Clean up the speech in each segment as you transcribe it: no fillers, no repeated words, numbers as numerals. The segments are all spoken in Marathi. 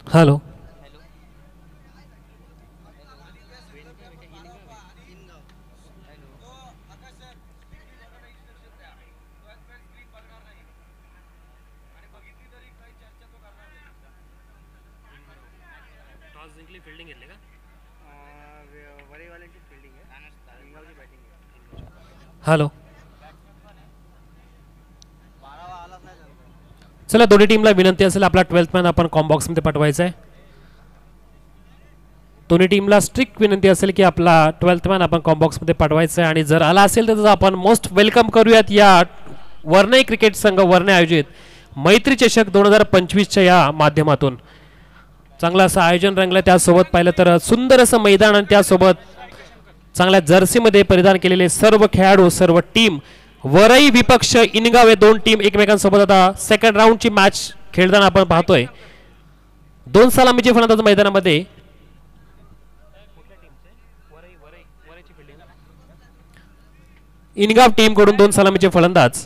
हॅलो. टॉस जिंकली फिल्डिंग घेतली का? वरीवाल्यांची फिल्डिंग आहे, इंगावची बॅटिंग आहे. हॅलो. बारावा आलाच नाही त्यांचा. चला दोन्ही टीमला विनंती असेल आपला 12th मॅन आपण कॉम्बॉक्समध्ये पाठवायचा आहे. दोन्ही टीमला स्ट्रिक्ट विनंती असेल की आपला 12th मॅन आपण कॉम्बॉक्समध्ये पाठवायचा आहे आणि जर आला असेल तर आपण मोस्ट वेलकम करूयात या वर्णे क्रिकेट संघ वर्णे आयोजित मैत्री चषक 2025च्या या माध्यमातून. चांगलं असं आयोजन रंगलं, त्यासोबत पाहिलं तर सुंदर असं मैदान आणि त्यासोबत चांगल्या जर्सीमध्ये परिधान केलेले सर्व खेळाडू सर्व टीम. वरई विपक्ष इनगाव हे दोन टीम एकमेकांसोबत आता सेकंड राऊंडची मॅच खेळताना आपण पाहतोय. दोन सलामीचे फलंदाज मैदानामध्ये. इनगाव टीम कडून दोन सलामीचे फलंदाज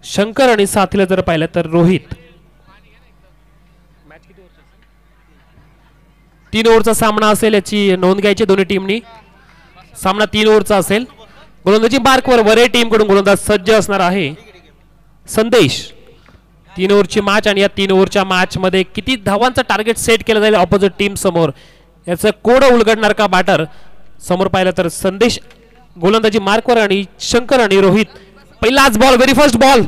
शंकर आणि साथीला जर पाहिलं तर रोहित. 3 ओव्हरचा सामना असेल याची नोंद घ्यायची दोन्ही टीमनी. सामना 3 ओव्हरचा असेल. गोलंदाजी मार्कवर वरे टीम कडून गोलंदाज सज्ज असणार आहे संदेश. 3 ओव्हरची मॅच आणि या 3 ओव्हरच्या मॅच मध्ये किती धावांचा टार्गेट सेट केलं जाईल ऑपोजिट टीम समोर याचं कोड उलगडणार का बॅटर. समोर पाहिलं तर संदेश गोलंदाजी मार्कवर आणि शंकर आणि रोहित. पहिलाच बॉल, व्हेरी फर्स्ट बॉल.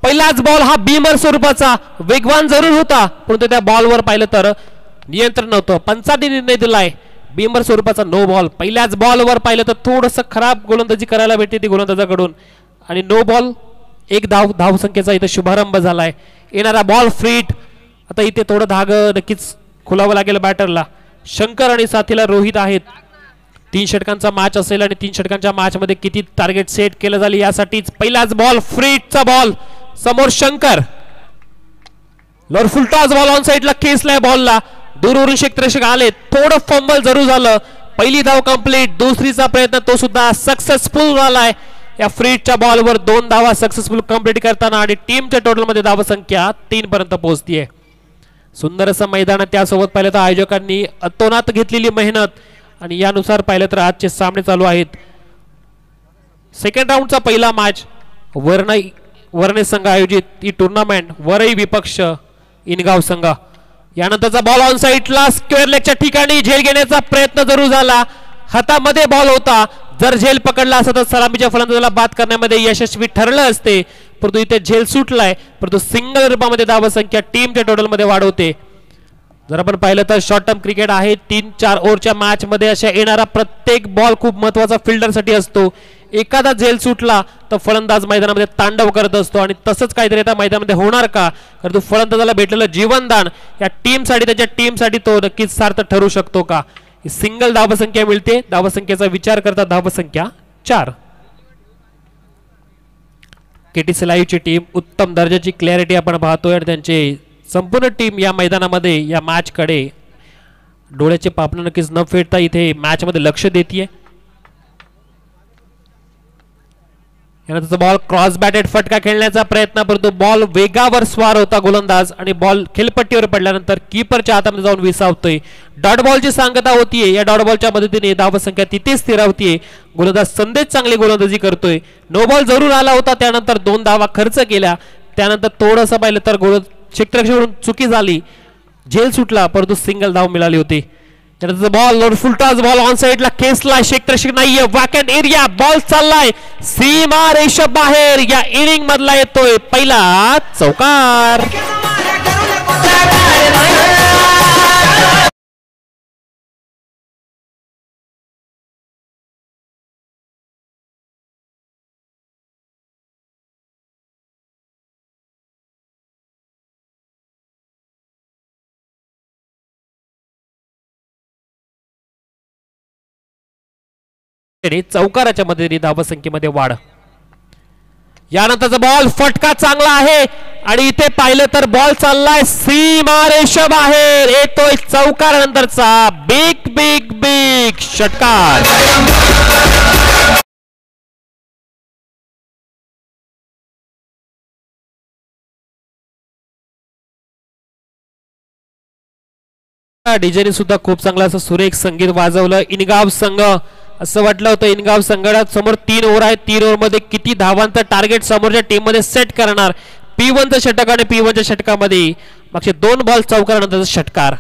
पहिलाच बॉल हा बीमर स्वरूपाचा वेगवान जरूर होता, परंतु त्या बॉलवर पाहिलं तर नियंत्रण नव्हतं. पंचांनी निर्णय दिलाय बीमर स्वरूपाचा नो बॉल. पहिल्याच बॉलवर पाहिलं तर थोडंसं खराब गोलंदाजी करायला भेटते ती गोलंदाजाकडून आणि नो बॉल. एक धावसंख्येचा इथं शुभारंभ झालाय. येणारा बॉल फ्रीट. आता इथे थोडं धाग नक्कीच खुलावं लागेल बॅटरला. शंकर आणि साथीला रोहित आहेत. 3 षटकांचा मॅच असेल आणि 3 षटकांच्या मॅच मध्ये किती टार्गेट सेट केलं जाईल यासाठीच पहिलाच बॉल फ्रीटचा बॉल. समोर शंकर लॉर फुलटॉस बॉल ऑन साइडला खेचलाय बॉलला. दूरवरून क्षेत्ररक्षक आले. थोडं फंबल जरूर झालं. पहिली धाव कंप्लीट. दुसरीचा प्रयत्न तो सुद्धा सक्सेसफुल झालाय. या फ्रीटच्या बॉलवर 2 धावा सक्सेसफुल कंप्लीट करताना आणि टीमच्या टोटल मध्ये धावसंख्या 3 पर्यंत पोहोचतीये. सुंदर असं मैदान. त्यासोबत पाहिलं तर आयोजकांनी अतोनात घेतलेली मेहनत आणि यानुसार पाहिलं तर आजचे सामने चालू आहेत. सेकंड राऊंडचा पहिला मॅच वर्णे संघ आयोजित ही टुर्नामेंट वरई विपक्ष इनगाव संघ. यानंतरचा बॉल ऑन साइडला स्क्वेअर लेगच्या ठिकाणी झेल घेण्याचा प्रयत्न जरूर झाला. हातामध्ये बॉल होता. जर झेल पकडला असता तर सलामीच्या फलंदाजाला बाद करण्यामध्ये यशस्वी ठरलं असते, परंतु इथे झेल सुटलाय. परंतु सिंगल रूपामध्ये धावसंख्या टीमच्या टोटल मध्ये वाढवते. जर आपण पाहिलं तर शॉर्ट टर्म क्रिकेट आहे. 3-4 ओव्हरच्या मॅच मध्ये अशा येणारा प्रत्येक बॉल खूप महत्वाचा फिल्डरसाठी असतो. एखादा झेल सुटला तर फलंदाज मैदानामध्ये तांडव करत असतो आणि तसंच काहीतरी आता मैदानामध्ये होणार का, कारण तो फलंदाजाला भेटलेलं जीवनदान या टीमसाठी त्याच्या टीमसाठी तो नक्कीच सार्थ ठरू शकतो का. सिंगल धावसंख्या मिळते. धावसंख्येचा विचार करता धावसंख्या 4. केटीसी लाईव्हची टीम उत्तम दर्जाची क्लॅरिटी आपण पाहतोय आणि त्यांचे संपूर्ण टीम या मैदानामध्ये या मॅच कडे डोळ्याचे पापण नक्कीच न फेडता इथे मॅच मध्ये लक्ष देतीये. यानंतरचा बॉल क्रॉस बॅटेड फटका खेळण्याचा प्रयत्न, परंतु बॉल वेगावर स्वार होता गोलंदाज आणि बॉल खेळपट्टीवर पडल्यानंतर कीपरच्या हातामध्ये जाऊन विसावतोय. डॉट बॉलची सांगता होतीये. या डॉट बॉलच्या मदतीने धावसंख्या तिथेच स्थिरावतीये. गोलंदाज संदेश चांगली गोलंदाजी करतोय. नो बॉल जरूर आला होता, त्यानंतर 2 धावा खर्च केल्या. त्यानंतर थोडंसं पाहिलं तर क्षेत्ररक्षकाकडून चुकी झाली. झेल सुटला, परंतु सिंगल धाव मिळाली होती. त्यानंतर बॉल फुलटॉस बॉल ऑन साइडला खेचला. क्षेत्ररक्षक नाहीये. Vacant area. बॉल चाललाय सीमा रेषा बाहेर. या इनिंग मधला येतोय पहिला चौकार. चौकाराच्या मदतीने धावसंख्येमध्ये वाढ. यानंतरचा बॉल फटका चांगला आहे आणि इथे पाहिलं तर बॉल चाललाय सीमारेषा बाहेर. येतोय चौकार नंतरचा बिग बिग बिग षटकार. डीजेने सुद्धा खूप चांगलं असं सुरेख संगीत वाजवलं. इनगाव संघ असं वाटलं होतं इनगाव संघात समोर 3 ओव्हर आहेत. 3 ओव्हरमध्ये किती धावांचं टार्गेट समोरच्या टीममध्ये सेट करणार. P1चं षटक आणि P1च्या षटकामध्ये मागचे 2 बॉल चौकारानंतरचा षटकार.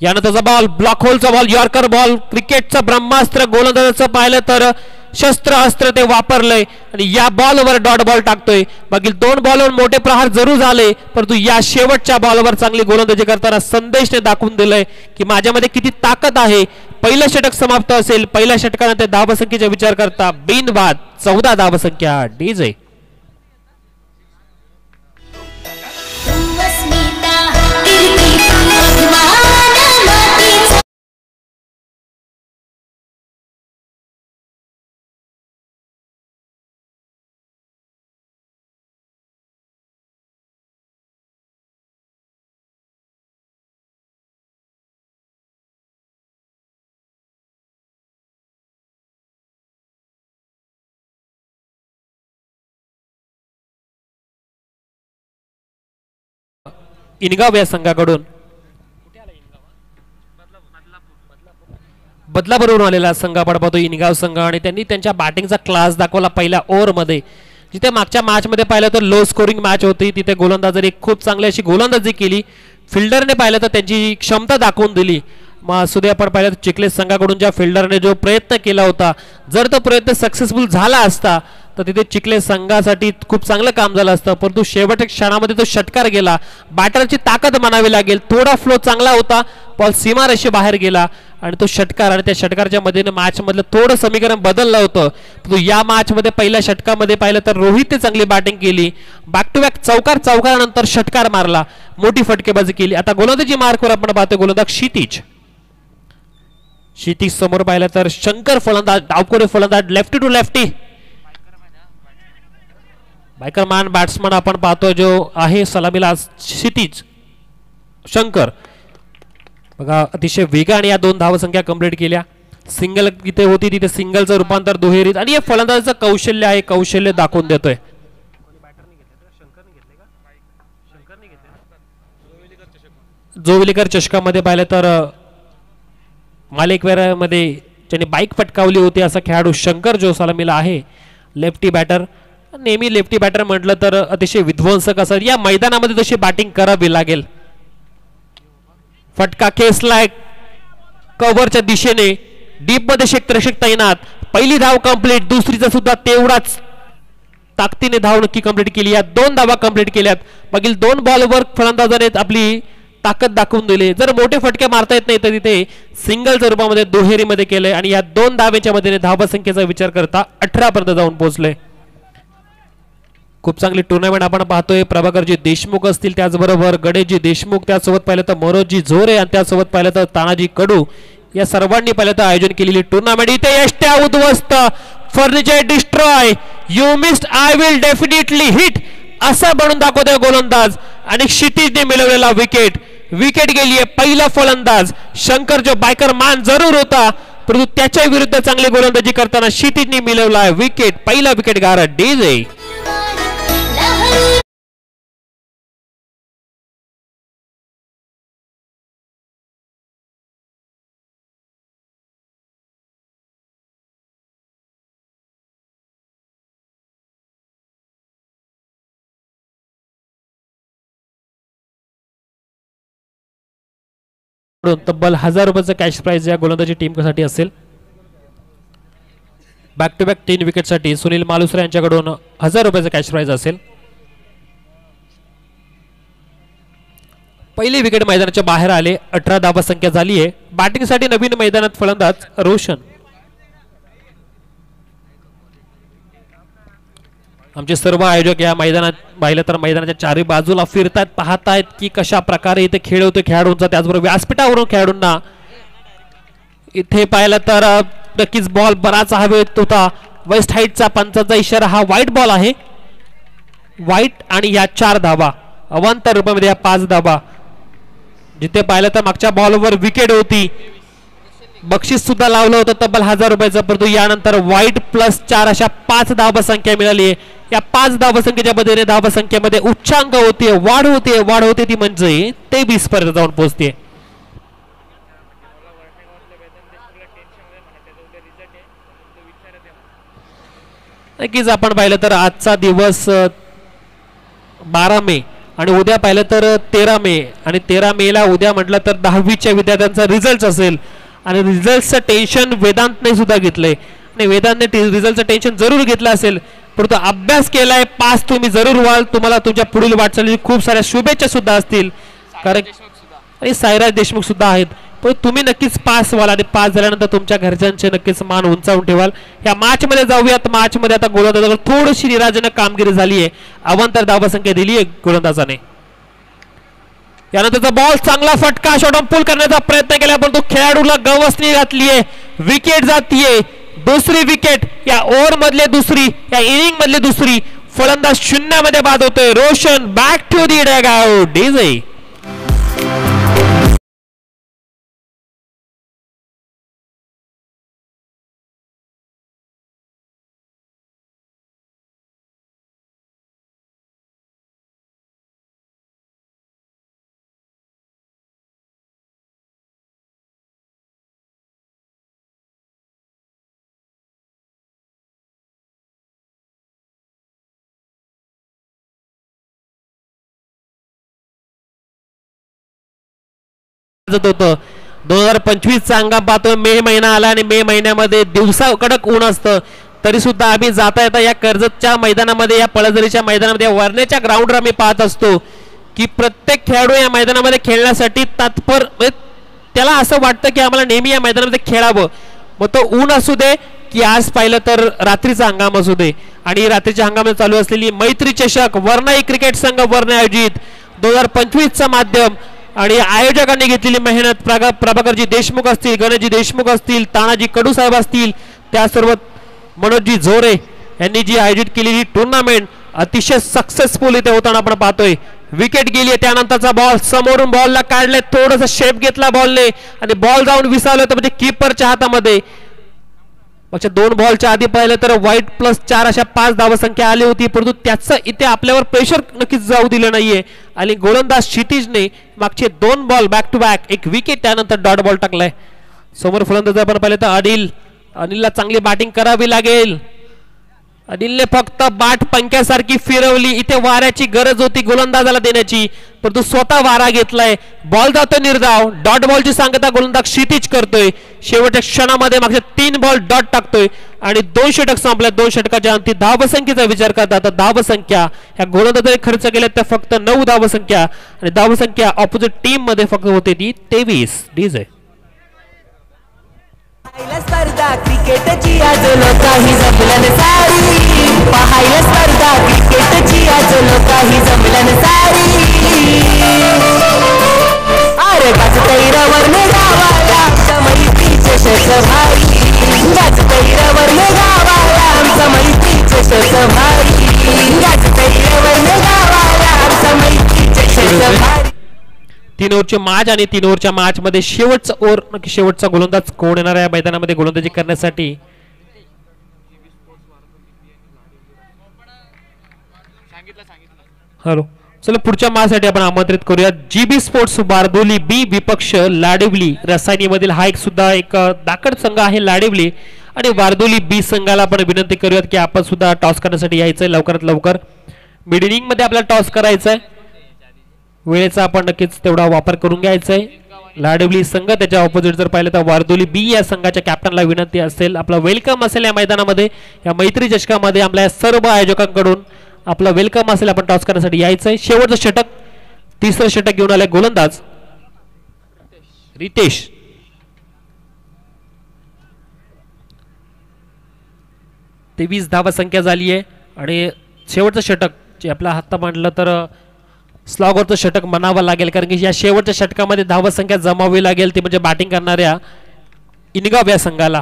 यानंतरचा बॉल ब्लॉक होलचा बॉल यॉर्कर बॉल क्रिकेटचं ब्रह्मास्त्र गोलंदाजाचं पाहिलं तर शस्त्र अस्त्र ते वापरलंय आणि या बॉलवर डॉट बॉल टाकतोय. मागील 2 बॉलवर मोठे प्रहार जरूर झाले परंतु या शेवटच्या बॉलवर चांगली गोलंदाजी करताना संदेशने दाखवून दिलंय की माझ्यामध्ये किती ताकद आहे. पहिलं षटक समाप्त असेल. पहिल्या षटकानंतर धावसंख्येचा विचार करता बिनबाद 14 धावसंख्या डीजे. इनगाव या संघाकडून बदलापूरवरून आलेला संघ आपण पाहतो इनगाव संघ आणि त्यांनी त्यांच्या बॅटिंगचा क्लास दाखवला पहिल्या ओव्हरमध्ये. जिथे मागच्या मॅचमध्ये पाहिलं तर लो स्कोरिंग मॅच होती तिथे गोलंदाजांनी खूप चांगली अशी गोलंदाजी केली. फिल्डरने पाहिलं तर त्यांची क्षमता दाखवून दिली. मग सुद्धा आपण पाहिलं तर चिखलेस संघाकडून ज्या फिल्डरने जो प्रयत्न केला होता जर तो प्रयत्न सक्सेसफुल झाला असता तर तिथे चिखलेस संघासाठी खूप चांगलं काम झालं असतं परंतु शेवटच्या क्षणामध्ये तो षटकार गेला. बॅटरची ताकद म्हणावी लागेल. थोडा फ्लो चांगला होता बॉल सीमारेषे बाहेर गेला आणि तो षटकार आणि त्या षटकारच्या मध्येने मॅच मधलं थोडं समीकरण बदललं होतं. परंतु या मॅच मध्ये पहिल्या षटकामध्ये पाहिलं तर रोहितने चांगली बॅटिंग केली. बॅक टू बॅक चौकारानंतर षटकार मारला. मोठी फटकेबाजी केली. आता गोलंदाजी मार्कवर आपण पाहतो गोलंदाज क्षितिज समोर पाहिलं तर शंकर फलंदाज डावखोरे फलंदाज लेफ्टी टू लेफ्टी. बायकरमॅन बॅट्समन आपण पाहतो जो आहे सलामीला क्षितिज शंकर बघा अतिशय वेगाने या 2 धावसंख्या कंप्लीट केल्या. सिंगल इथे होती तिथे सिंगलचं रूपांतर दुहेरीत आणि हे फलंदाजाचं कौशल्य आहे. कौशल्य दाखवून देतोय. जोविलीकर चषकामध्ये पाहिलं तर मालिकवेरामध्ये ज्यांनी बाईक फटकावली होती असा खेळाडू शंकर जो सलामीला आहे. लेफ्टी बॅटर नेहमी लेफ्टी बॅटर म्हटलं तर अतिशय विध्वंसक असं या मैदानामध्ये तशी बॅटिंग करावी लागेल. फटका खेचलाय कव्हरच्या दिशेने डीप मध्ये क्षेत्ररक्षक तैनात. पहिली धाव कंप्लीट. दुसरीचा सुद्धा तेवढाच ताकदीने धाव नक्की कंप्लीट केली. या 2 धावा कंप्लीट केल्यात. मागील 2 बॉलवर फलंदाजाने आपली ताकद दाखवून दिली. जर मोठे फटके मारता येत नाही तर तिथे सिंगलच्या रूपामध्ये दुहेरीमध्ये केलंय आणि या 2 धावेच्या मध्येने धावसंख्येचा विचार करता 18 पर्यंत जाऊन पोहोचले. खूप चांगली टुर्नामेंट आपण पाहतोय. प्रभाकरजी देशमुख असतील त्याचबरोबर गणेशजी देशमुख त्यासोबत पाहिलं तर मनोजजी झोरे आणि त्यासोबत पाहिलं तर तानाजी कडू या सर्वांनी पाहिलं तर आयोजन केलेली टुर्नामेंट. इथे यष्ट्या उद्ध्वस्त furniture destroy you missed I will definitely hit असं बनून दाखवतोय गोलंदाज आणि क्षितिजने मिळवलेला विकेट गेलीये. पहिला फलंदाज शंकर जो बायकर मान जरूर होता परंतु त्याच्या विरुद्ध चांगली गोलंदाजी करताना क्षितिजने मिळवला विकेट. पहिला विकेट गार डीजे. तब्बल 1000 रुपयाचं कॅश प्राइज या गोलंदाजी टीमसाठी असेल. बॅक टू बॅक 3 विकेटसाठी सुनील मालुसरे यांच्याकडून 1000 रुपयाचं कॅश प्राइज असेल. पहिली विकेट मैदानाच्या बाहेर आले. 18 धावा संख्या झाली आहे. बॅटिंगसाठी नवीन मैदानात फलंदाज रोशन. आमचे सर्व आयोजक या मैदानात पाहिलं तर मैदानाच्या चारही बाजूला फिरतात पाहतायत की कशा प्रकारे इथे खेळ होतो खेळाडूंचा. त्याचबरोबर व्यासपीठावरून खेळाडूंना इथे पाहिलं तर नक्कीच बॉल बराच हवेत होता. वेस्ट हाईटचा पंचाचा इशारा. हा व्हाईट बॉल आहे. व्हाईट आणि या 4 धावा अवांतर रूपामध्ये या 5 धावा. जिथे पाहिलं तर मागच्या बॉलवर विकेट होती. बक्षीस सुद्धा लावलं होतं तब्बल 1000 रुपयाचं परंतु यानंतर व्हाईट प्लस 4 अशा 5 धावा संख्या मिळाली आहे. या 5 धावा संख्येच्या मध्येने धावा संख्येमध्ये उच्चांक होते वाढ होते ती म्हणजे 23 पर्यंत जाऊन पोहोचते. नक्कीच आपण पाहिलं तर आजचा दिवस 12 मे आणि उद्या पाहिलं तर 13 मे आणि 13 मेला उद्या म्हटलं तर 10वीच्या विद्यार्थ्यांचा रिझल्ट असेल आणि रिझल्टचं टेन्शन वेदांतने सुद्धा घेतलंय आणि वेदांतने रिझल्टचं टेन्शन जरूर घेतलं असेल परंतु अभ्यास केलाय पास तुम्ही जरूर व्हाल तुम्हाला तुमच्या पुढील वाटचालीची खूप साऱ्या शुभेच्छा सुद्धा असतील कारण आणि साईराज देशमुख सुद्धा आहेत पण तुम्ही नक्कीच पास व्हाल आणि पास झाल्यानंतर तुमच्या घरच्यांचे नक्कीच मान उंचावून ठेवाल या मॅच मध्ये जाऊयात मॅच मध्ये आता गोलंदाजावर थोडीशी निराजनक कामगिरी झाली आहे अवांतर धावसंख्या दिली आहे गोलंदाजाने यानंतरचा बॉल चांगला फटका शॉट ऑन पुल करण्याचा प्रयत्न केला परंतु खेळाडूला गवसणी घातली आहे विकेट जातीये दुसरी विकेट या ओव्हर मधले दुसरी या इनिंग मधली दुसरी फलंदाज शून्यामध्ये बाद होतोय Roshan back to the dugout डीजे होतं 2025 चा हंगाम पाहतोय मे महिना आला आणि मे महिन्यामध्ये दिवसा कडक ऊन असतं तरी सुद्धा आम्ही जाता येता या कर्जतच्या मैदानामध्ये या पळसझरीच्या मैदानामध्ये वरण्याच्या ग्राउंडवर आम्ही पाहत असतो की प्रत्येक खेळाडू या मैदानामध्ये खेळण्यासाठी तत्पर त्याला असं वाटतं की आम्हाला नेहमी या मैदानामध्ये खेळावं मग तो ऊन असू दे की आज पाहिलं तर रात्रीचा हंगाम असू दे आणि रात्रीच्या हंगामात चालू असलेली मैत्री चषक वरनाई क्रिकेट संघ वरणे आयोजित 2025 चा माध्यम आणि आयोजकांनी घेतलेली मेहनत प्रभाकरजी देशमुख असतील गणेशजी देशमुख असतील तानाजी कडू साहेब असतील त्यासोबत मनोजजी झोरे यांनी जी आयोजित केलेली टुर्नामेंट अतिशय सक्सेसफुल इथे होताना आपण पाहतोय विकेट गेली त्यानंतरचा बॉल समोरून बॉलला काढले थोडंसं शेप घेतला बॉलने आणि बॉल जाऊन विसावलं होतं म्हणजे कीपरच्या हातामध्ये पक्ष 2 बॉलच्या आधी पाहिलं तर वाईट +4 अशा 5 धावसंख्या आली होती परंतु त्याचं इथे आपल्यावर प्रेशर नक्कीच जाऊ दिलं नाहीये आणि गोलंदाज क्षितिजने मागचे 2 बॉल बॅक टू बॅक एक विकेट त्यानंतर डॉट बॉल टाकलाय समोर फलंदाज आपण पाहिलं तर अनिलला चांगली बॅटिंग करावी लागेल अनिलने फक्त बाट पंख्यासारखी फिरवली इथे वाऱ्याची गरज होती गोलंदाजाला देण्याची परंतु स्वतः वारा घेतलाय बॉल जातो निर्धाव डॉट बॉलची सांगता गोलंदाज क्षितिज करतोय शेवटच्या क्षणामध्ये मागचे 3 बॉल डॉट टाकतोय आणि 2 षटक संपल्या 2 षटकाच्या अंती धावसंख्येचा विचार करता तर धावसंख्या ह्या गोलंदाजाने खर्च केल्या त्या फक्त 9 धावसंख्या आणि धावसंख्या ऑपोजिट टीम मध्ये फक्त होते ती 23 डीजे स्पर्धा क्रिकेटची आज लोकाही जमलन सारी पाहायला स्पर्धा क्रिकेटची आज लोकाही जमलन सारी अरे गाजतैरावर गावाला आमच्या मैत्रीचे शस भाई गाजतैरावर गावाला आमच्या मैत्रीचे शस भाई गाजतैरावर गावाला आमच्या मैत्रीचे शस भाई 3 ओव्हरचे मॅच आणि 3 ओव्हरच्या मॅच मध्ये शेवटचा ओव्हर नक्की शेवटचा गोलंदाज कोण येणार आहे मैदानामध्ये गोलंदाजी करण्यासाठी हॅलो चला पुढच्या मॅचसाठी आपण आमंत्रित करूया जीबी स्पोर्ट्स बारदोली बी विपक्ष लाडिवली रसायनीमधील हा एक सुद्धा एक दाकड संघ आहे लाडिवली आणि बारदोली बी संघाला आपण विनंती करूयात की आपण सुद्धा टॉस करण्यासाठी यायचंय लवकरात लवकर मिड इनिंग मध्ये आपल्याला टॉस करायचा आहे वेळेचा आपण नक्कीच तेवढा वापर करून घ्यायचा आहे लाडवली संघ त्याच्या ऑपोजिट जर पाहिलं तर वारदोली बी या संघाच्या कॅप्टनला विनंती असेल आपला वेलकम असेल या मैदानामध्ये या मैत्री चषकामध्ये आपल्या सर्व आयोजकांकडून आपला वेलकम असेल आपण टॉस करण्यासाठी यायचं आहे शेवटचं षटक तिसरं षटक घेऊन आले गोलंदाज रितेश 23 धावसंख्या झाली आहे आणि शेवटचं षटक जे आपला हात मांडलं तर स्लॉगरचं षटक म्हणावं लागेल कारण की या शेवटच्या षटकामध्ये धावसंख्या जमावी लागेल ती म्हणजे बॅटिंग करणाऱ्या इनगाव या संघाला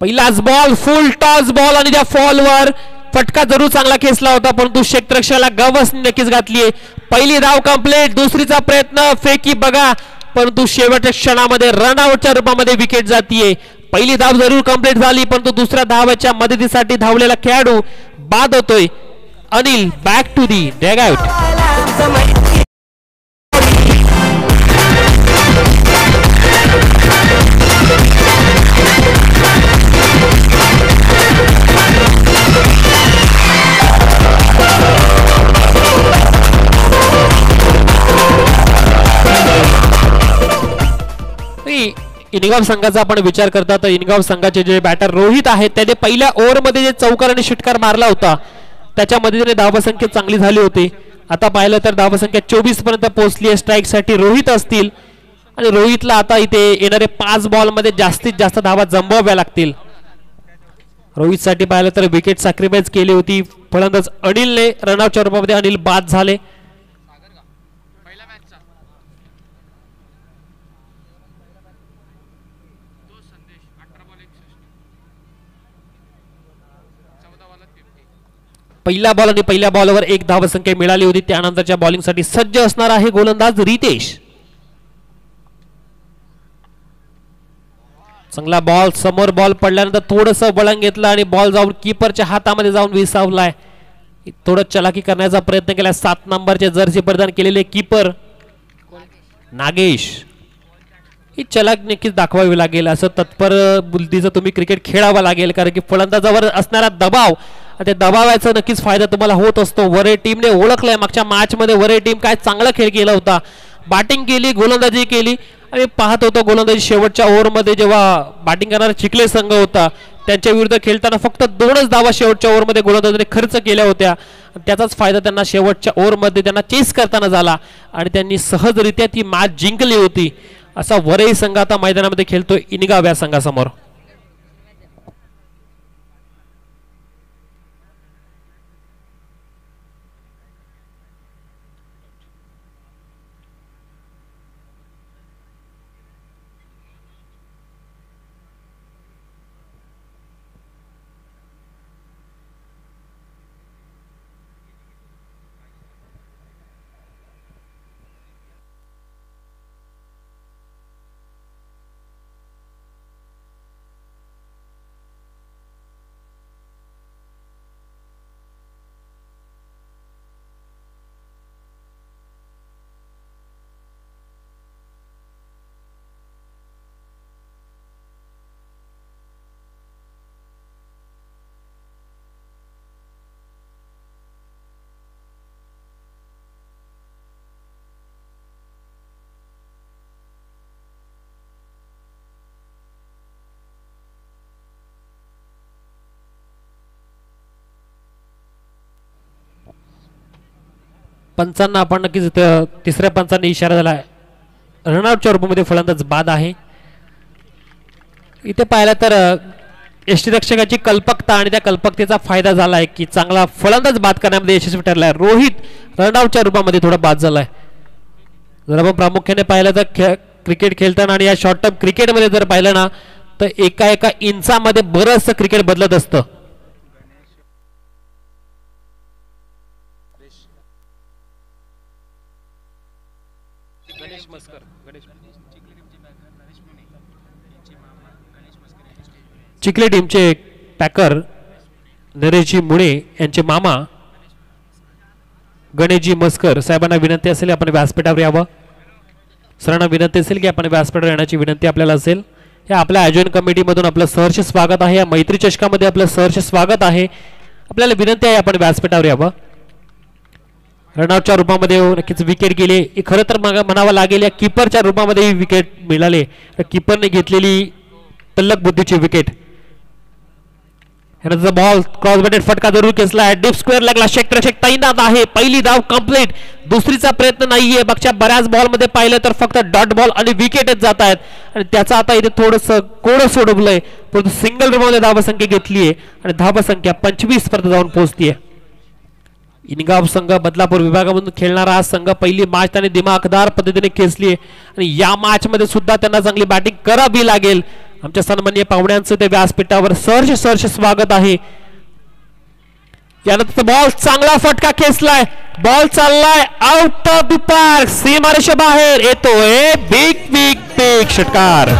पहिलाच बॉल फुल टॉस बॉल आणि त्या फॉलवर फटका जरूर चांगला खेचला होता परंतु क्षेत्ररक्षकाला गवस नक्कीच घातली आहे पहिली धाव कंप्लीट दुसरीचा प्रयत्न फेकी बघा परंतु शेवटच्या क्षणामध्ये रनआउटच्या रूपामध्ये विकेट जातीये पहिली धाव जरूर कंप्लीट झाली परंतु दुसऱ्या धावाच्या मदतीसाठी धावलेला खेळाडू बाद होतोय Anil back to the dugout इनगाव संघाचा आपण विचार करता तर इनगाव संघाचे जे बॅटर रोहित आहेत त्याने पहिल्या ओव्हरमध्ये जे चौकार आणि षटकार मारला होता त्याच्यामध्ये त्याने धावसंख्या चांगली झाली होती. आता पाहिलं तर धावसंख्या 24 पर्यंत पोहोचली आहे. स्ट्राईक साठी रोहित असतील आणि रोहितला आता इथे येणारे 5 बॉलमध्ये जास्तीत जास्त धावा जमवाव्या लागतील. रोहित साठी पाहिलं तर विकेट सॅक्रिफाईस केली होती. फलंदाज अनिलने रनआउटच्या रूपामध्ये अनिल बाद झाले. पहिला बॉल आणि पहिल्या बॉलवर 1 धावसंख्या मिळाली होती. त्यानंतरच्या बॉलिंगसाठी सज्ज असणार आहे गोलंदाज रितेश. चांगला बॉल, समोर बॉल पडल्यानंतर थोडस वळण घेतलं आणि बॉल जाऊन कीपरच्या हातामध्ये जाऊन विसावलाय. थोडं चलाकी करण्याचा प्रयत्न केला. 7 नंबरचे जर्सी परिधान केलेले कीपर नागेश. ही चलाक नक्कीच दाखवावी लागेल. असं तत्पर बुद्धीचं तुम्ही क्रिकेट खेळावं लागेल कारण की फलंदाजावर असणारा दबाव, त्या दबावाचा नक्कीच फायदा तुम्हाला होत असतो. वरे टीमने ओळखलंय मागच्या मॅच मध्ये वरे टीम काय चांगला खेळ केला होता. बॅटिंग केली, गोलंदाजी केली आणि पाहत होतो गोलंदाजी शेवटच्या ओव्हरमध्ये जेव्हा बॅटिंग करणारा चिखले संघ होता त्यांच्या विरुद्ध खेळताना फक्त 2च धावा शेवटच्या ओव्हरमध्ये गोलंदाजीने खर्च केल्या होत्या. त्याचाच फायदा त्यांना शेवटच्या ओव्हरमध्ये त्यांना चेस करताना झाला आणि त्यांनी सहजरित्या ती मॅच जिंकली होती. असा वरई संघ आता मैदानामध्ये खेळतोय इनगाव या संघासमोर. पंचांना आपण नक्कीच तिसऱ्या पंचांनी इशारा दिला आहे. रनआउटच्या रूपामध्ये फलंदाज बाद आहे. इथे पाहिलं तर यष्टीरक्षकाची कल्पकता आणि त्या कल्पकतेचा फायदा झाला आहे की चांगला फलंदाज बाद करण्यामध्ये यशस्वी ठरलाय. रोहित रनआउटच्या रूपामध्ये थोडा बाद झालाय. जर आपण प्रामुख्याने पाहिलं तर क्रिकेट खेळताना आणि या शॉर्ट टर्म क्रिकेटमध्ये जर पाहिलं ना तर एका इंचामध्ये बरंचसं क्रिकेट बदलत असतं. चिखले टीमचे पॅकर नरेशजी मुळे यांचे मामा गणेशजी मस्कर साहेबांना विनंती असेल आपण व्यासपीठावर यावं. सरांना विनंती असेल की आपण व्यासपीठावर येण्याची विनंती आपल्याला असेल. या आपल्या आयोजन कमिटीमधून आपलं सहर्ष स्वागत आहे. या मैत्री चषकामध्ये आपलं सहर्ष स्वागत आहे. आपल्याला विनंती आहे आपण व्यासपीठावर यावं. रनआउटच्या रूपामध्ये नक्कीच विकेट गेले. खरं तर म्हणावं लागेल या कीपरच्या रूपामध्ये विकेट मिळाले. कीपरने घेतलेली तल्लक बुद्धीची विकेट. बॉल क्रॉस बॅटेड फटका जरूर खेचला. डीप स्क्वेअर लागला. क्षेत्ररक्षक तैनात आहे. पहिली धाव कंप्लीट. दुसरीचा प्रयत्न नाहीये. मागच्या बऱ्याच बॉल मध्ये पाहिलं तर फक्त डॉट बॉल आणि विकेटच जात आहेत आणि त्याचा आता इथे थोडस कोडं सोडवलंय परंतु सिंगल रूपामध्ये धावसंख्या घेतलीये आणि धावसंख्या 25 पर्यंत जाऊन पोहोचतीये. इनगाव संघ बदलापूर विभागामधून खेळणारा हा संघ पहिली मॅच त्याने दिमागदार पद्धतीने खेचली आणि या मॅच मध्ये सुद्धा त्यांना चांगली बॅटिंग करावी लागेल. आमच्या सन्माननीय पाहुण्यांचं ते व्यासपीठावर सहर्ष स्वागत आहे. यानंतर बॉल चांगला फटका खेचलाय. बॉल चाललाय आउट ऑफ द पार्क. सीमारेषे बाहेर येतोय. बिग बिग बिग षटकार.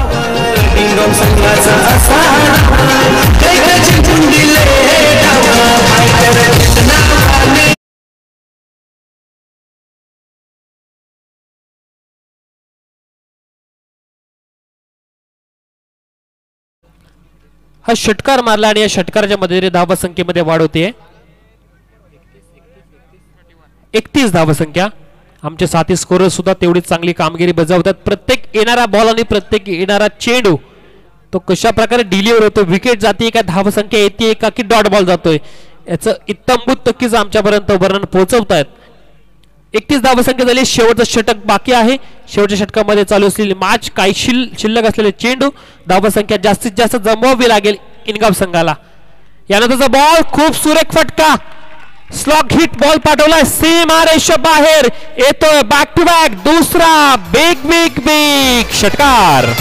हा षटकार मारला आणि या षटकाराच्या मदतीने धावसंख्येमध्ये वाढ होते. 31 धावसंख्या. आमचे साथी स्कोरर सुद्धा तेवढीच चांगली कामगिरी बजावतात. प्रत्येक येणारा बॉल आणि प्रत्येक येणारा चेंडू तो कशा प्रकारे डिलिव्हर होतो, विकेट जाते का, धावसंख्या येते का की डॉट बॉल जातोय, याचं इत्तमभूत नक्कीच आमच्यापर्यंत वर्णन पोहोचवतायत. 31 धावसंख्या झाली. शेवटचं षटक बाकी आहे. शेवटच्या षटकामध्ये चालू असलेली मॅच, काही शिल्लक असलेले चेंडू, धावसंख्या जास्तीत जास्त जमवावी लागेल इनगाव संघाला. यानंतरचा बॉल खूप सुरेख फटका, स्लॉग हिट बॉल पाठवलाय सीमारेषा बाहेर येतोय. बॅक टू बॅक दुसरा बिग बिग बिग षटकार.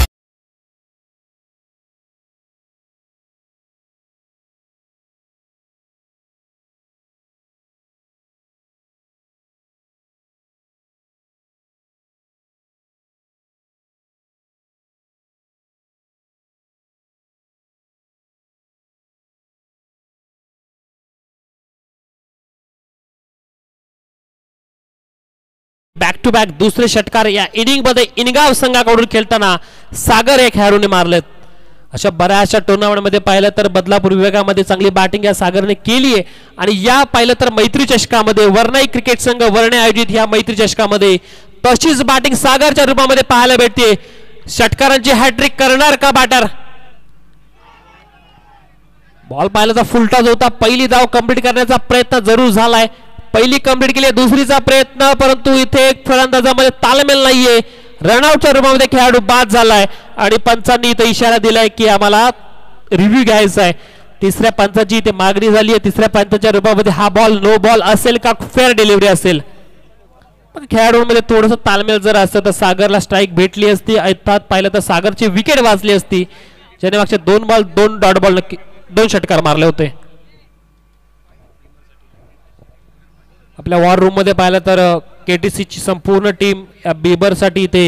बॅक टू बॅक दुसरे षटकार या इनिंग मध्ये इनगाव संघाकडून खेळताना सागर या खेळाडूने मारलेत. अशा बऱ्याचशा टुर्नामेंटमध्ये पाहिलं तर बदलापूर विभागामध्ये चांगली बॅटिंग या सागरने केली आहे. आणि या पाहिलं तर मैत्री चषकामध्ये वरनाई क्रिकेट संघ वरणे आयोजित या मैत्री चषकामध्ये तशीच बॅटिंग सागरच्या रूपामध्ये पाहायला भेटते. षटकारांची हॅट्रिक करणार का बॅटर? बॉल पाहिला तर फुलटाच होता. पहिली धाव कंप्लीट करण्याचा प्रयत्न जरूर झालाय. पहिली कंप्लीट केली, दुसरीचा प्रयत्न, परंतु इथे एक फलंदाजामध्ये तालमेल नाहीये. रनआउटच्या रूपामध्ये खेळाडू बाद झालाय आणि पंचांनी इथे इशारा दिलाय की आम्हाला रिव्ह्यू घ्यायचा आहे. तिसऱ्या पंचाची इथे मागणी झाली आहे. तिसऱ्या पंचाच्या रूपामध्ये हा बॉल नो बॉल असेल का फेअर डिलिव्हरी असेल? खेळाडूंमध्ये थोडंसं तालमेल जर असतं तर सागरला स्ट्राईक भेटली असती. अर्थात पाहिलं तर सागरची विकेट वाचली असती, ज्याने मागच्या 2 बॉल 2 डॉट बॉल नक्की 2 षटकार मारले होते. आपल्या वॉर रूम मध्ये पाहिलं तर KTC ची संपूर्ण टीम या बिमरसाठी इथे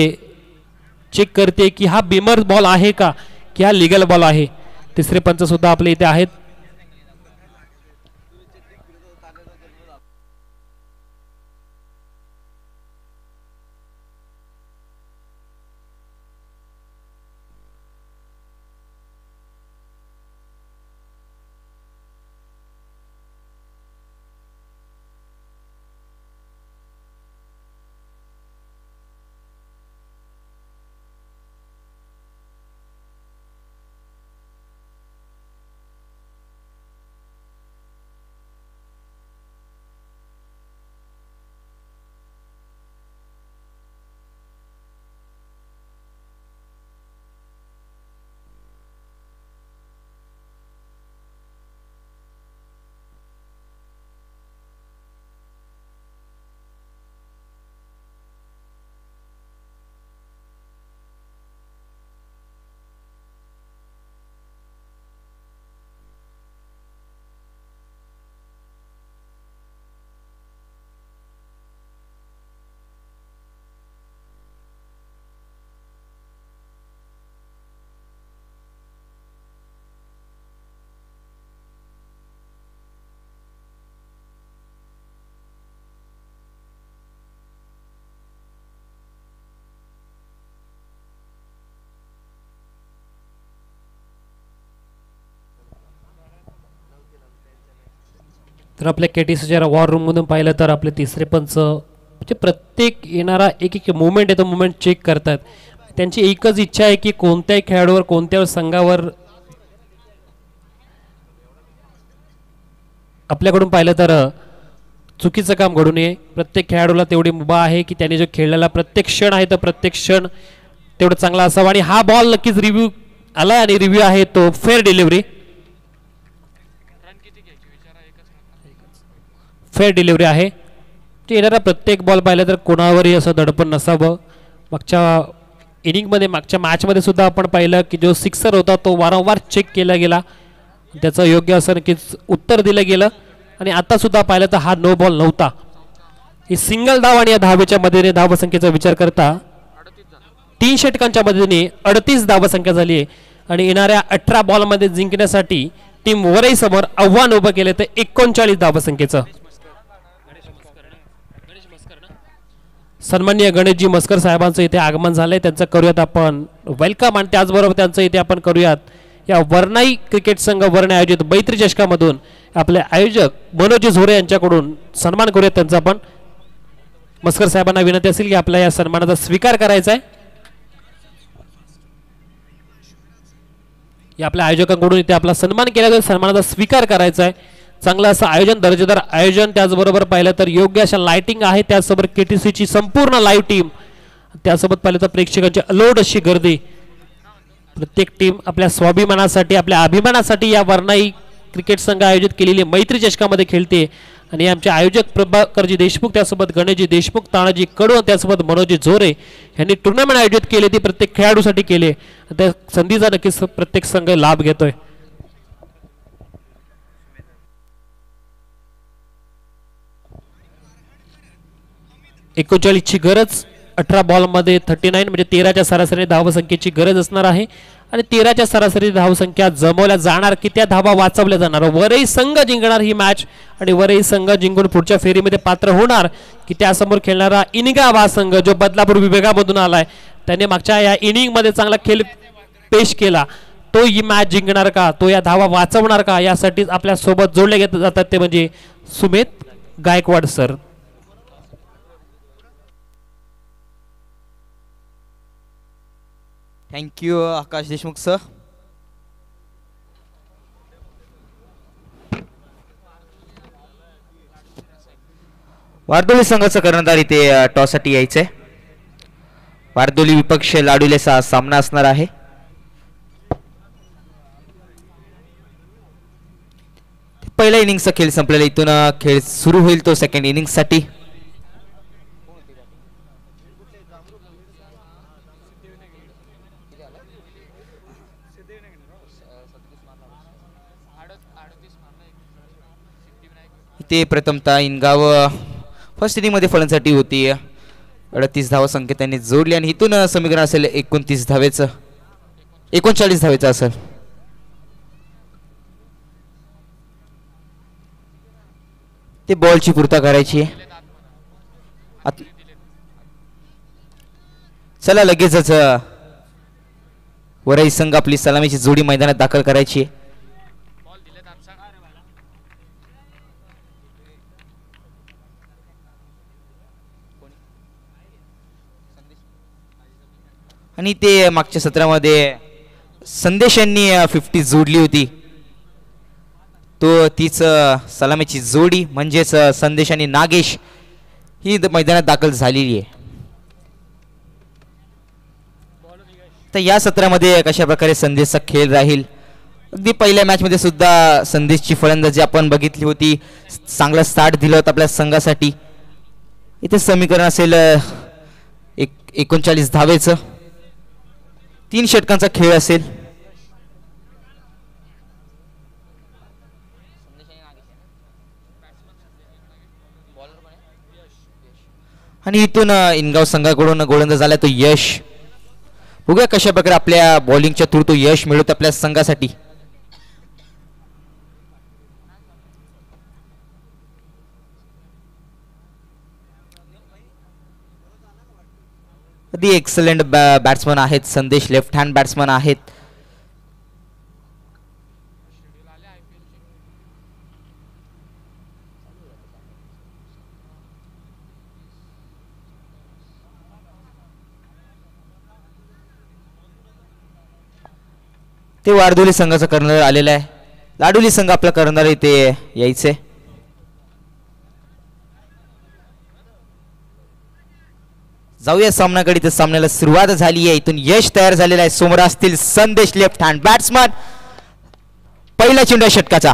चेक करते की हा बिमर बॉल आहे का की हा लिगल बॉल आहे. तिसरे पंच सुद्धा आपले इथे आहेत. तर आपल्या KTCच्या वॉर रूम मधून पाहिलं तर आपले तिसरे पंच म्हणजे प्रत्येक येणारा एक एक मुवमेंट आहे तो मुवमेंट चेक करतात. त्यांची एकच इच्छा आहे की कोणत्याही खेळाडूवर कोणत्या संघावर आपल्याकडून पाहिलं तर चुकीचं काम घडू नये. प्रत्येक खेळाडूला तेवढी मुभा आहे की त्याने जो खेळलेला प्रत्येक क्षण आहे तर प्रत्येक क्षण तेवढं चांगला असावा. आणि हा बॉल नक्कीच रिव्ह्यू आला आणि रिव्ह्यू आहे तो फेअर डिलिव्हरी. फेअर डिलिव्हरी आहे. येणारा प्रत्येक बॉल पाहिला तर कोणावरही असं दडपण नसावं. मागच्या इनिंगमध्ये मागच्या मॅचमध्ये सुद्धा आपण पाहिलं की जो सिक्सर होता तो वारंवार चेक केला गेला, त्याचं योग्य असं नक्कीच उत्तर दिलं गेलं. आणि आता सुद्धा पाहिलं तर हा नो बॉल नव्हता. ही सिंगल धाव आणि या धावेच्या मदतीने धावसंख्येचा विचार करता 3 षटकांच्या मदतीने 38 धावसंख्या झाली आहे. आणि येणाऱ्या 18 बॉलमध्ये जिंकण्यासाठी टीम वरई समोर आव्हान उभं केलं तर 39 धावसंख्येचं. सन्माननीय गणेशजी मस्कर साहेबांचं इथे आगमन झालंय, त्यांचं करूयात आपण वेलकम. आणि त्याचबरोबर त्यांचं इथे आपण करूयात या वरनाई क्रिकेट संघ वरणे आयोजित मैत्री चषकामधून आपले आयोजक मनोज झोरे यांच्याकडून सन्मान करूयात त्यांचा आपण. मस्कर साहेबांना विनंती असेल की आपल्या या सन्मानाचा स्वीकार करायचा आहे. या आपल्या आयोजकांकडून इथे आपला सन्मान केला जाईल, सन्मानाचा स्वीकार करायचा आहे. चांगलं असं आयोजन, दर्जेदार आयोजन, त्याचबरोबर पाहिलं तर योग्य अशा लाइटिंग आहे, त्याचबरोबर केटीसीची संपूर्ण लाईव्ह टीम, त्यासोबत पाहिलं तर प्रेक्षकांची अलोट अशी गर्दी. प्रत्येक टीम आपल्या स्वाभिमानासाठी, आपल्या अभिमानासाठी या वर्णाई क्रिकेट संघ आयोजित केलेली मैत्री चषकामध्ये खेळते. आणि आमचे आयोजक प्रभाकरजी देशमुख, त्यासोबत गणेशजी देशमुख, तानाजी कडू, त्यासोबत मनोजी जोरे यांनी टुर्नामेंट आयोजित केले, ती प्रत्येक खेळाडूसाठी केले. त्या संधीचा नक्कीच प्रत्येक संघ लाभ घेतोय. ची गरज 18 बॉलमध्ये 39 म्हणजे 13च्या सरासरी धावसंख्येची गरज असणार आहे. आणि 13च्या सरासरी धावसंख्या जमवल्या जाणार की त्या धावा वाचवल्या जाणार. वरई संघ जिंकणार ही मॅच आणि वरई संघ जिंकून पुढच्या फेरीमध्ये पात्र होणार की त्यासमोर खेळणारा इनिगाव हा संघ जो बदलापूर विभागामधून आलाय, त्याने मागच्या या इनिंगमध्ये चांगला खेळ पेश केला, तो ही मॅच जिंकणार का, तो या धावा वाचवणार का, यासाठीच आपल्या सोबत जोडले जातात ते म्हणजे सुमित गायकवाड सर. थँक्यू आकाश देशमुख सर. वारदोली संघाचं कर्णधार इथे टॉससाठी यायचंय. वारदोली विपक्ष लाडुलेचा सामना असणार आहे. पहिल्या इनिंगचा खेळ संपलेला, इथून खेळ सुरू होईल तो सेकंड इनिंग साठी. इथे प्रथमतः इनगाव फर्स्ट इनिंग मध्ये फलंदाजी होती. 38 धावा संख्या त्यांनी जोडली आणि इथून समीकरण असेल 39 धावेचं, 39 धावेचं असेल. ते बॉलची पूर्तता करायची आहे. चला लगेचच वरई संघ आपली सलामीची जोडी मैदानात दाखल करायची आहे. आणि ते मागच्या सत्रामध्ये संदेश यांनी 50 जोडली होती, तो तीच सलामीची जोडी म्हणजेच संदेश आणि नागेश ही मैदानात दाखल झालेली आहे. तर या सत्रामध्ये कशा प्रकारे संदेशचा खेळ राहील. अगदी पहिल्या मॅच मध्ये सुद्धा संदेशची फलंदाजी आपण बघितली होती, चांगला स्टार्ट दिला होता आपल्या संघासाठी. इथे समीकरण असेल 39 धावेचं, 3 षटकांचा खेळ असेल. आणि इथून इनगाव संघाकडून गोलंदाज झाला तो यश. बघूया कशा प्रकारे आपल्या बॉलिंगच्या थ्रू तो यश मिळवतो आपल्या संघासाठी. अगदी एक्सलंट बॅट्समन आहेत संदेश, लेफ्ट हँड बॅट्समन आहेत. ते वारदोली संघाचा कर्णधार आलेला आहे. लाडोली संघ आपला कर्णधार इथे यायचे. जाऊया सामन्याकडे. तर सामन्याला सुरुवात झाली आहे. इथून यश तयार झालेला आहे. समोर असतील संदेश, लेफ्ट हँड बॅट्समन. पहिला चेंडू षटकाचा,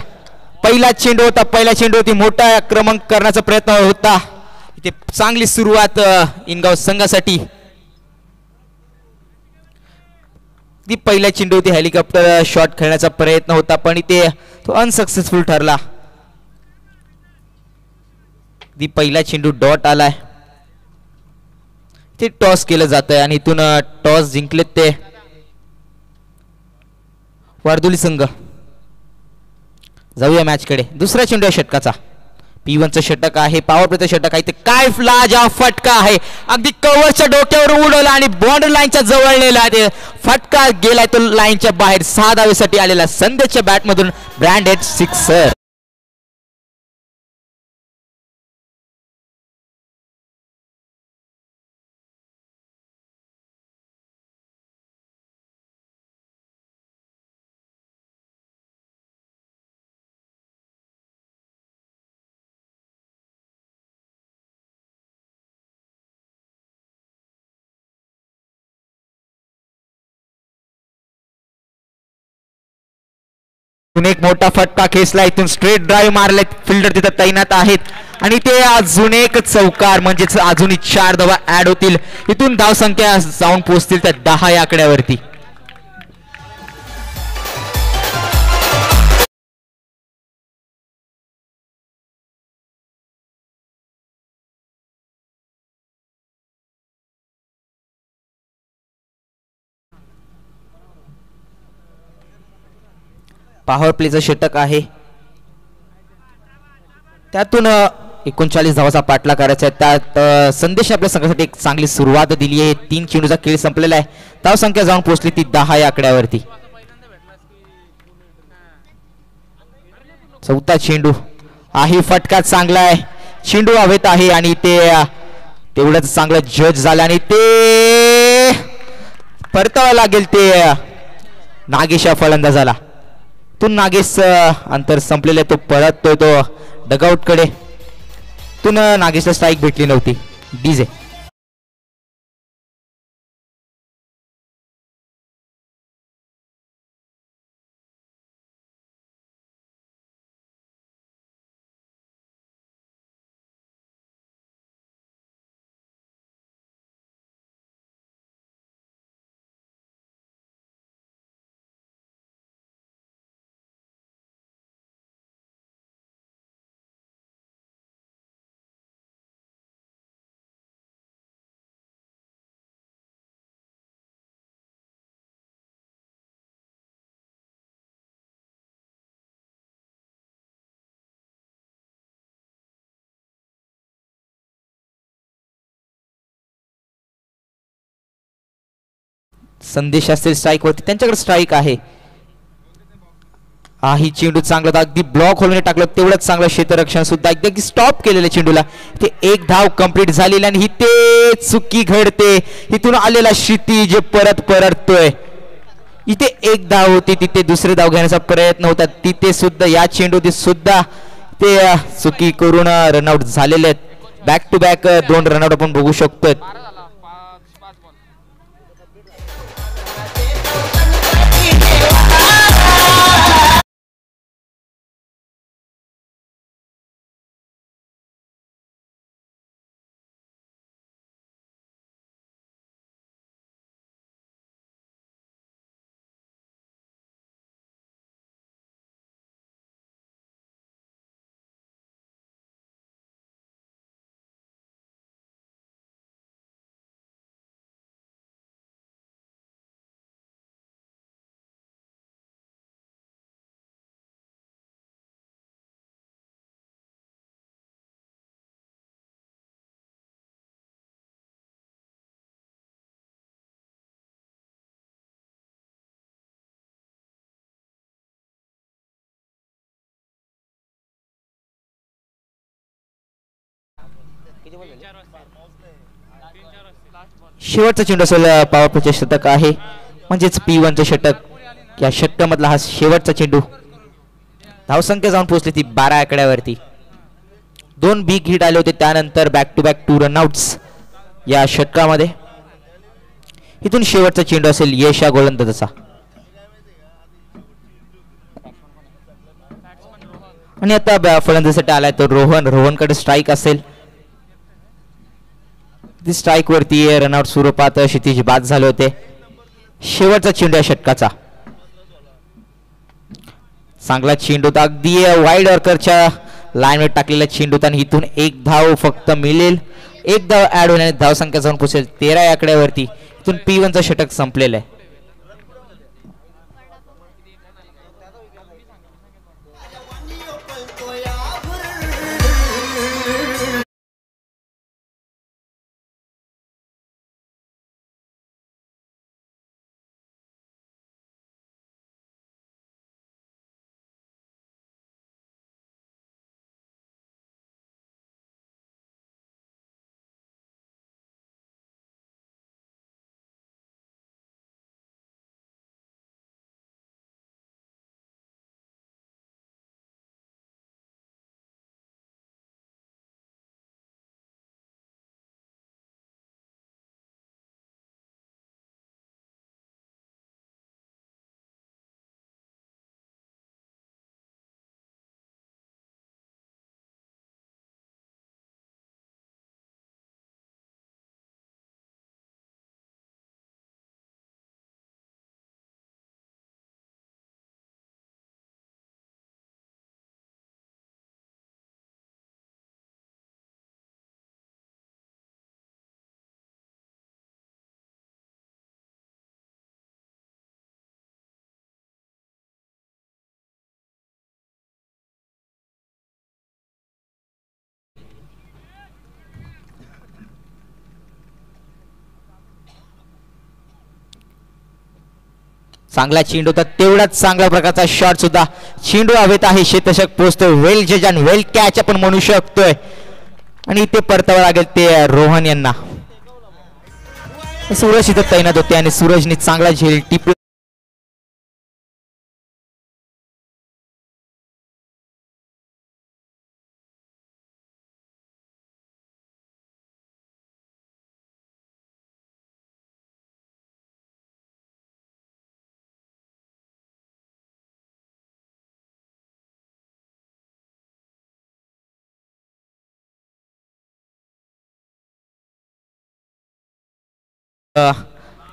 पहिला चेंडू होता, पहिला चेंडू होती, मोठा आक्रमण करण्याचा प्रयत्न होता. इथे चांगली सुरुवात इनगाव संघासाठी. ती पहिला चेंडू होती, हेलिकॉप्टर शॉट खेळण्याचा प्रयत्न होता पण इथे तो अनसक्सेसफुल ठरला. ती पहिला चेंडू डॉट आलाय. ते टॉस केलं जात आहे आणि इथून टॉस जिंकलेत ते वारदोली संघ. जाऊया मॅच कडे. दुसरा चेंडू आहे षटकाचा, P1चं षटक आहे, पॉवर प्लेचं षटक आहे. ते काय लाजवाब फटका आहे, अगदी कव्हरच्या डोक्यावर उडवला आणि बॉर्डर लाईनच्या जवळ नेला. ते फटका गेलाय तो लाईनच्या बाहेर. 6 धावेसाठी आलेला संदेशच्या बॅटमधून ब्रँडेड सिक्सर. इथून एक मोठा फटका खेचला, इथून स्ट्रेट ड्राईव्ह मारले, फिल्डर तिथं तैनात आहेत आणि ते अजून एक चौकार म्हणजेच अजूनही 4 धावा ऍड होतील. इथून धावसंख्या जाऊन पोहोचतील त्या 10 या आकड्यावरती. पॉवर प्लेचं षटक आहे, त्यातून 39 धावाचा पाठला करायचा आहे. त्यात संदेश आपल्या संघासाठी एक चांगली सुरुवात दिली आहे. 3 चेंडूचा खेळ संपलेला आहे. धावसंख्या जाऊन पोहोचली ती 10 या आकड्यावरती. चौथा चेंडू आहे, फटका चांगला आहे, चेंडू हवेत आहे आणि ते तेवढंच चांगलं जज झालं आणि ते परतावा लागेल ते नागेश या फलंदाजाला. तो नागेश अंतर संपलेलं आहे, तो परततोय तो डगआउट कडे. तून नागेशला स्ट्राईक भेटली नव्हती. डीजे संदेश असतील स्ट्राईक वरती, त्यांच्याकडे स्ट्राईक आहे. ही चेंडू चांगला अगदी ब्लॉक होलने टाकलं, तेवढंच चांगलं क्षेत्ररक्षण सुद्धा अगदी स्टॉप केलेलं चेंडूला. ते एक धाव कंप्लीट झालेली आणि इथे चुकी घडते. इथून आलेला क्षितिज परततोय. इथे एक धाव होती, तिथे दुसरी धाव घेण्याचा प्रयत्न होता, तिथे सुद्धा या चेंडू सुद्धा ते चुकी करून रनआउट झालेले आहेत. बॅक टू बॅक 2 रनआउट आपण बघू शकतोय. शेवटचा चेंडू असेल पॉवर प्लेचे षटक आहे, म्हणजेच P1चं षटक. या षटकामधला हा शेवटचा चेंडू. धावसंख्या जाऊन पोहोचली ती 12 आकड्यावरती. 2 बिग हिट आले होते, त्यानंतर बॅक टू बॅक 2 रनआउट्स या षटकामध्ये. इथून शेवटचा चेंडू असेल यश या गोलंदाजाचा. आणि आता फलंदाजीसाठी आलाय तो रोहनकडे स्ट्राईक असेल. स्ट्राईक वरती रनआउट स्वरूपात क्षितिज बाद झाले होते. शेवटचा चेंडू या षटकाचा. चांगला चेंडू होता, अगदी वाईड ऑर्करच्या लाईनवर टाकलेला चेंडू होता आणि इथून एक धाव फक्त मिळेल. एक धाव ऍड होण्याने धावसंख्या जाऊन पोहोचेल 13 आकड्यावरती. इथून P1चं षटक संपलेलं आहे. चांगला चेंडू होता, तेवढाच चांगल्या प्रकारचा शॉट सुद्धा. चेंडू हवेत आहे, शेतशक पोहोचतोय. वेल जज आणि वेल कॅच आपण म्हणू शकतोय. आणि इथे परतावा लागेल ते रोहन यांना. सूरज इथं तैनात होते आणि सूरजने चांगला झेल टिपला.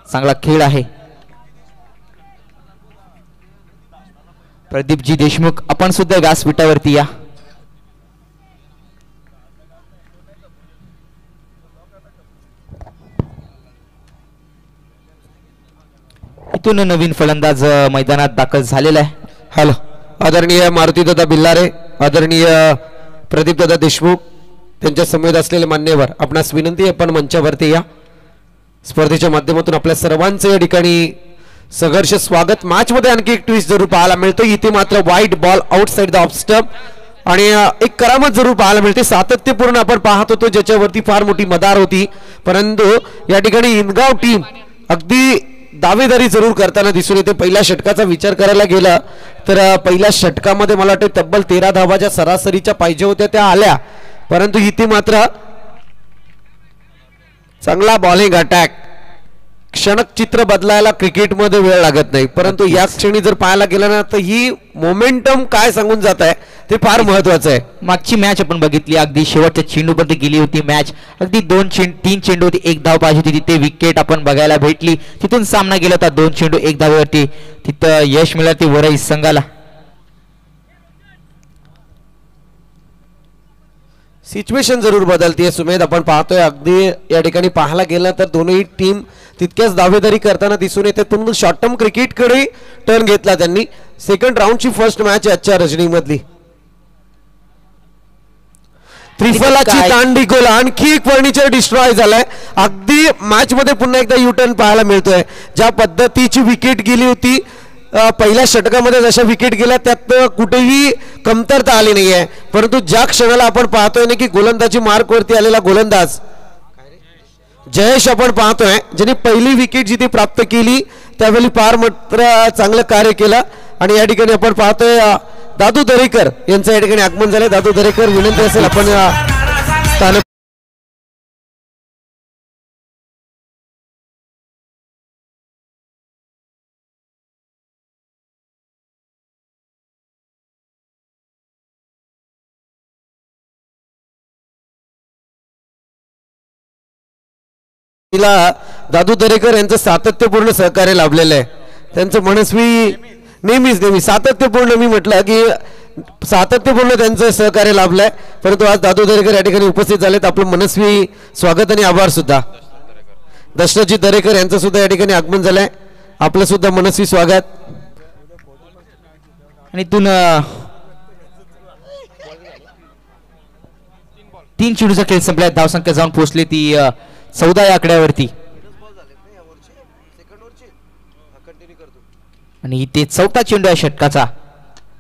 चांगला खेळ आहे. प्रदीपजी देशमुख आपण सुद्धा व्यासपीठावरती या. इथून नवीन फलंदाज मैदानात दाखल झालेला आहे. हॅलो, आदरणीय मारुतीदादा बिल्लारे, आदरणीय प्रदीपदादा देशमुख, त्यांच्या समेत असलेले मान्यवर, आपणास विनंती आहे आपण मंचावरती या. स्पर्धेच्या माध्यमातून आपल्या सर्वांचं या ठिकाणी संघर्ष स्वागत. मॅच मध्ये आणखी एक ट्विस्ट जरूर पाहायला मिळतो. इथे मात्र वाईट ball outside the off stump आणि एक करामत जरूर पाहायला मिळते. सातत्यपूर्ण आपण पाहत होतो, ज्याच्यावरती फार मोठी मदार होती, परंतु या ठिकाणी इनगाव टीम अगदी दावेदारी जरूर करताना दिसून येते. पहिल्या षटकाचा विचार करायला गेला तर पहिल्या षटकामध्ये मला वाटतं तब्बल 13 धावाच्या सरासरीच्या पाहिजे होत्या, त्या आल्या, परंतु इथे मात्र चांगला बॉलिंग अटॅक. क्षणक चित्र बदलायला क्रिकेटमध्ये वेळ लागत नाही, परंतु या क्षणी जर पाहायला गेलं ना तर ही मोमेंटम काय सांगून जात आहे ते फार महत्वाचं आहे. मागची मॅच आपण बघितली, अगदी शेवटच्या चेंडूपर्यंत गेली होती मॅच. अगदी 3 चेंडू होती, 1 धाव पाहिजे होती, तिथे विकेट आपण बघायला भेटली. तिथून सामना गेला होता 2 चेंडू 1 धावेवरती, तिथं यश मिळालं ते वरई संघाला. सिच्युएशन जरूर बदलतीये सुमेध, आपण पाहतोय अगदी या ठिकाणी पाहायला गेलं तर दोन्ही टीम तितक्याच दावेदारी करताना दिसून येते. पण शॉर्ट टर्म क्रिकेटकडे टर्न घेतला त्यांनी. सेकंड राऊंडची फर्स्ट मॅच आजच्या रजनीमधली. त्रिफलाची दांडी गोल, आणखी एक फर्निचर डिस्ट्रॉय झालाय. अगदी मॅच मध्ये पुन्हा एकदा यू टर्न पाहायला मिळतोय. ज्या पद्धतीची विकेट गेली होती पहिल्या षटकामध्ये, जशा विकेट गेल्या त्यात कुठेही कमतरता आली नाहीये, परंतु ज्या क्षणाला आपण पाहतोय ना की गोलंदाजी मार्कवरती आलेला गोलंदाज जयेश आपण पाहतोय, ज्याने पहिली विकेट जिथे प्राप्त केली त्यावेळी फार मात्र चांगलं कार्य केलं. आणि या ठिकाणी आपण पाहतोय दादू दरेकर यांचं या ठिकाणी आगमन झालंय. दादू दरेकर, विनंती असेल आपण स्थान दादू दरेकर यांचं सातत्यपूर्ण सहकार्य लाभलेलं आहे. त्यांचं मनस्वी नेहमीच सातत्यपूर्ण, मी म्हटलं की सातत्यपूर्ण त्यांचं सहकार्य लाभलंय, परंतु आज दादू दरेकर या ठिकाणी उपस्थित झालेत. आपलं मनस्वी स्वागत आणि आभार सुद्धा. दशरथजी दरेकर यांचं सुद्धा या ठिकाणी आगमन झालंय, आपलं सुद्धा मनस्वी स्वागत. आणि इथून 3 चेंडूचा खेळ संपला. धावसंख्या जाऊन पोहोचली ती 14 या आकड्यावरती. आणि इथे 4था चेंडू आहे षटकाचा.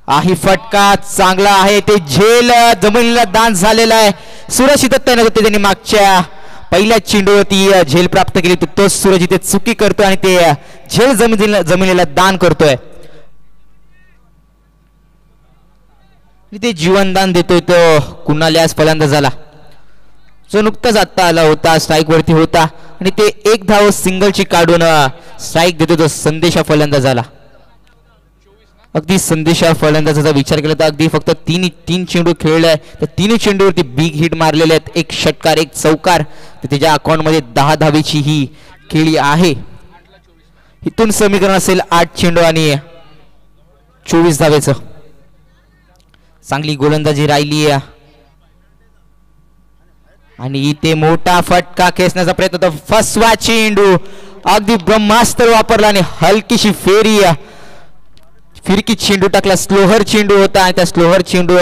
आही फटका चांगला आहे, ते झेल जमिनीला दान झालेला आहे. सूरज इथं तैनात होते, त्यांनी मागच्या पहिल्या चेंडूवरती झेल प्राप्त केली, तो सूरज इथे चुकी करतोय आणि ते झेल जमिनीला दान करतोय. इथे जीवनदान देतोय तो कुणाल यास फलंदाजाला, जो नुकताच आत्ता आला होता, स्ट्राईक वरती होता. आणि ते 1 धाव सिंगलची काढून स्ट्राईक देतो तो संदेशा फलंदाजाला. अगदी संदेशा फलंदाजाचा विचार केला तर अगदी फक्त 3 चेंडू खेळलाय, त्या 3 चेंडूवरती बिग हिट मारलेले आहेत. 1 षटकार 1 चौकार, तर त्याच्या अकाउंटमध्ये 10 धावेची ही खेळी आहे. इथून समीकरण असेल 8 चेंडू आणि 24 धावेचं. चांगली गोलंदाजी राहिली आहे आणि इथे मोठा फटका खेचण्याचा प्रयत्न होता. फसवा चेंडू, अगदी ब्रह्मास्त्र वापरला आणि हलकीशी फिरकी चेंडू टाकला. स्लोहर चेंडू होता आणि त्या स्लोहर चेंडू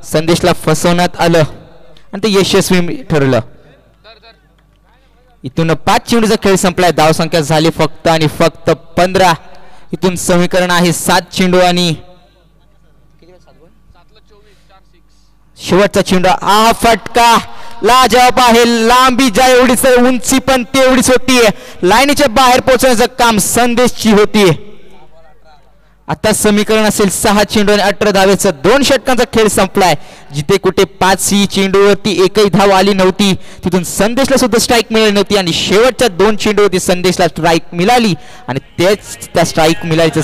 संदेशला फसवण्यात आलं आणि ते यशस्वी ठरलं. इथून 5 चेंडूचा खेळ संपलाय. धावसंख्या झाली फक्त आणि फक्त 15. इथून समीकरण आहे 7 चेंडू आणि शेवटचा चेंडू. हा फटका लाजवाब आहे. लांबी ज्या एवढीच आहे, उंची पण तेवढीच होतीये. लाईनीच्या बाहेर पोहोचण्याचं काम संदेशची होतीये. आता समीकरण असेल 6 चेंडू आणि 18 धावेचा 2 षटकांचा खेळ संपलाय. जिथे कुठे 5 चेंडूवरती एकही धाव आली नव्हती तिथून संदेशला सुद्धा स्ट्राईक मिळाली नव्हती आणि शेवटच्या 2 चेंडूवरती संदेशला स्ट्राईक मिळाली आणि तेच त्या स्ट्राईक मिळालीचं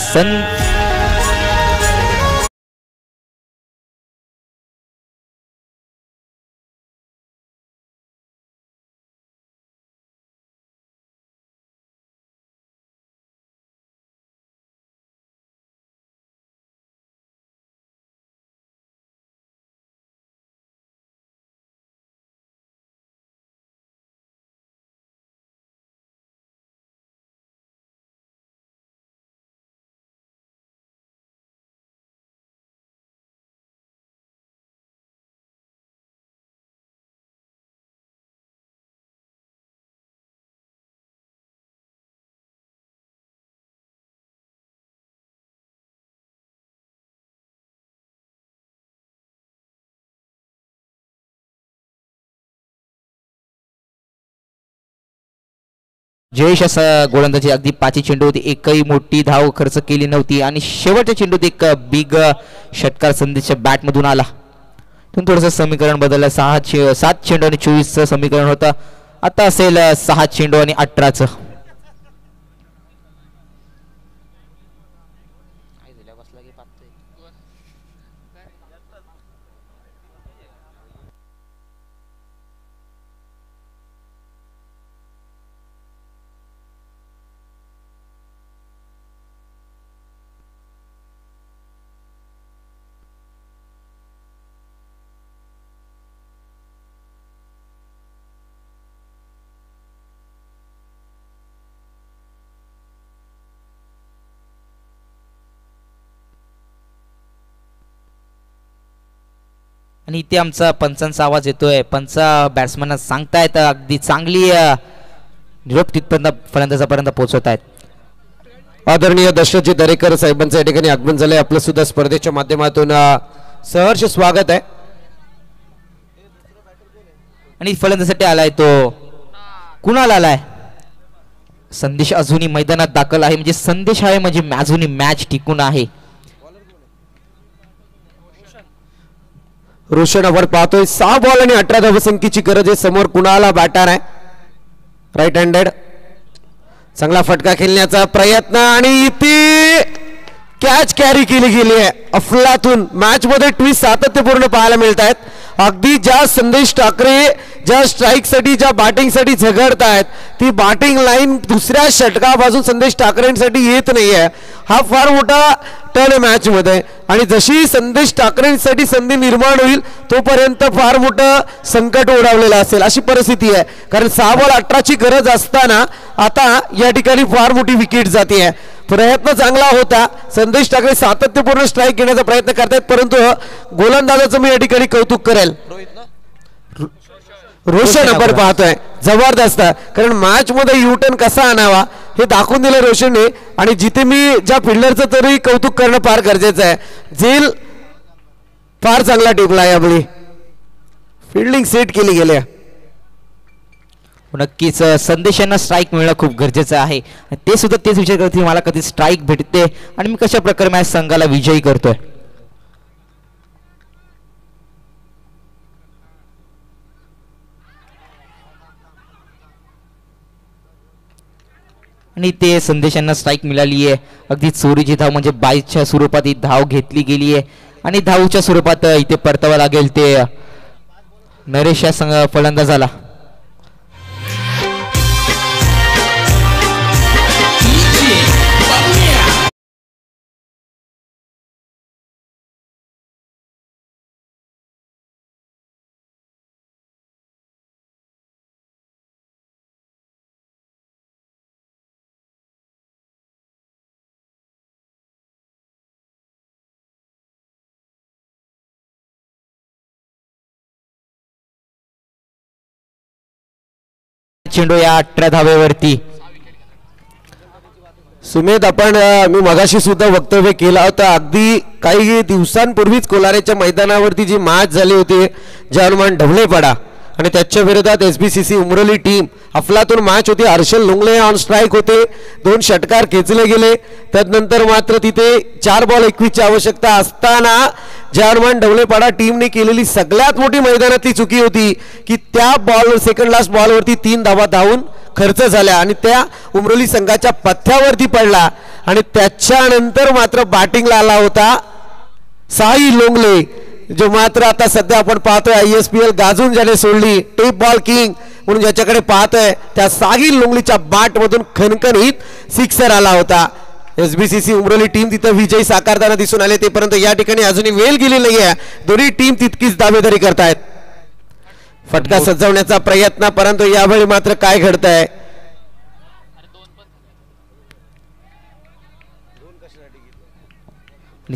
जयेश असा गोलंदाजी अगदी 5 चेंडू होती, एकही मोठी धाव खर्च केली नव्हती आणि शेवटच्या चेंडूत एक बिग षटकार संदेशच्या बॅट मधून आला. थोडंसं समीकरण बदललं. 7 चेंडू आणि 24चं समीकरण होतं. आता असेल 6 चेंडू आणि 18चं. आणि इथे आमचा पंचांचा आवाज येतोय. पंचा बॅट्समॅन सांगतायत अगदी चांगली निरोप तिथपर्यंत फलंदाजापर्यंत पोहोचवत आहेत. आदरणीय दशरथजी दरेकर साहेबांचं या ठिकाणी आगमन झालंय. आपलं सुद्धा स्पर्धेच्या माध्यमातून सहर्ष स्वागत आहे. आणि फलंदाजासाठी आलाय तो कुणाला आलाय? संदेश अजूनही मैदानात दाखल आहे. म्हणजे संदेश आहे म्हणजे अजूनही मॅच टिकून आहे. रोशन आपण पाहतोय 6 बॉल आणि 18 धावसंख्येची गरज आहे. समोर कुणाला बॅटर आहे राईट हँडेड. चांगला फटका खेळण्याचा प्रयत्न आणि इथे कॅच कॅरी केली गेली आहे. अफलातून मॅच मध्ये ट्विस्ट सातत्यपूर्ण पाहायला मिळत आहेत. अगदी ज्या संदेश ठाकरे ज्या स्ट्राईक साठी ज्या बॅटिंग साठी झगडत आहेत ती बॅटिंग लाईन दुसऱ्या षटकापासून संदेश ठाकरेंसाठी येत नाहीये. हा फार मोठा टर्न मॅच मध्ये आणि जशी संदेश ठाकरेंसाठी संधी निर्माण होईल तोपर्यंत फार मोठं संकट ओढावलेलं असेल अशी परिस्थिती आहे. कारण 6 बॉल 18ची गरज असताना आता या ठिकाणी फार मोठी विकेट जाते. प्रयत्न चांगला होता. संदेश ठाकरे सातत्यपूर्ण स्ट्राईक घेण्याचा प्रयत्न करतायत परंतु गोलंदाजाचं मी या ठिकाणी कौतुक करेल. रोशन आपण पाहतोय जबरदस्त. कारण मॅच मध्ये युटर्न कसा आणावा हे दाखवून दिलं रोशनने आणि जिथे मी ज्या फिल्डरचं तरी कौतुक करणं फार गरजेचं आहे. झेल फार चांगला टिपला आहे. आपली फिल्डिंग सेट केली गेली. नक्कीच संदेशांना स्ट्राईक मिळणं खूप गरजेचं आहे. ते सुद्धा तेच विचार करतील मला कधी स्ट्राईक भेटते आणि मी कशा प्रकारे माझ्या संघाला विजयी करतोय. आणि ते संदेशांना स्ट्राईक मिळाली आहे. अगदी चोरीची धाव म्हणजे 22च्या स्वरूपात ही धाव घेतली गेली आहे आणि धावच्या स्वरूपात इथे परतावा लागेल ते नरेश या संघ फलंदाजाला. चेंडू या 18 धावेवरती सुमेध आपण मी मगाशी सुद्धा वक्तव्य केलं होतं. अगदी काही दिवसांपूर्वीच कोलारेच्या मैदानावरती जी मॅच झाली होती जानुमान ढवळेपाडा आणि त्याच्या विरोधात SBCC उमरोली टीम अफलातून मॅच होती. हर्षल लोंगले ऑन स्ट्राईक होते, 2 षटकार खेचले गेले. त्यानंतर मात्र तिथे 4 बॉल 21 ची आवश्यकता असताना जानुमान ढवळेपाडा टीमने केलेली सगळ्यात मोठी मैदानातली चुकी होती की त्या बॉल सेकंड लास्ट बॉलवरती 3 धावा धावून खर्च झाल्या आणि त्या उमरोली संघाच्या पथ्यावरती पडला आणि त्याच्यानंतर मात्र बॅटिंगला आला होता साई लोंगले, जो मात्र आता सध्या आपण पाहतोय ISPL गाजून ज्याने सोडली, टेप बॉल किंग म्हणून ज्याच्याकडे पाहतोय त्या साहिल लोंगलीच्या बॅट मधून खणखणीत सिक्सर आला होता. SBCC उमरोली टीम तिथं विजय साकारताना दिसून आले. तेपर्यंत या ठिकाणी अजूनही वेळ गेली नाहीये. दोन्ही टीम तितकीच दावेदारी करतायत. फटका सजवण्याचा प्रयत्न, परंतु यावेळी मात्र काय घडतंय?